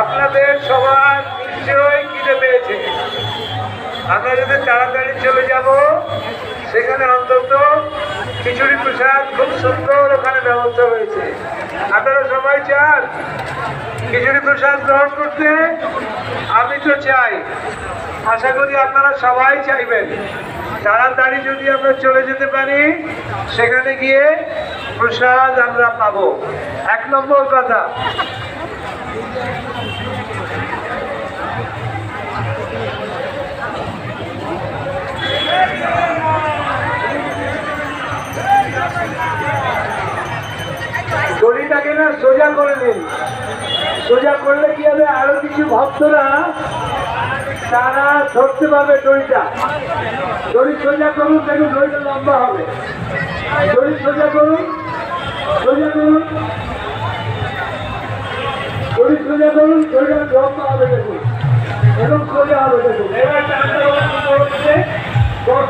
আপনাদের সবার নিশ্চয়ই খিদে পেয়েছে। আমরা যদি তাড়াতাড়ি চলে যাব, সেখানে অন্তত খিচুড়ি প্রসাদ খুব সুন্দর ওখানে ব্যবস্থা হয়েছে। আপনারা সবাই চান খিচুড়ি প্রসাদ গ্রহণ করতে? আমি তো চাই, আশা করি আপনারা সবাই চাইবেন। তাড়াতাড়ি যদি আমরা চলে যেতে পারি, সেখানে গিয়ে প্রসাদ আমরা পাবো। 1 নম্বর কথা। দড়িটাকে না সোজা করে নিন। সোজা করলে কি হবে, আরো কিছু ভক্তরা তারা ধরতে পারবে দড়িটা। দড়ি সোজা করুন, দেখুন দড়িটা লম্বা হবে। দড়ি সোজা করুন, সোজা করুন, দড়ি সোজা করুন, দড়িটা লম্বা হবে দেখুন, এবং সোজা হবে দেখুন। এবার দশ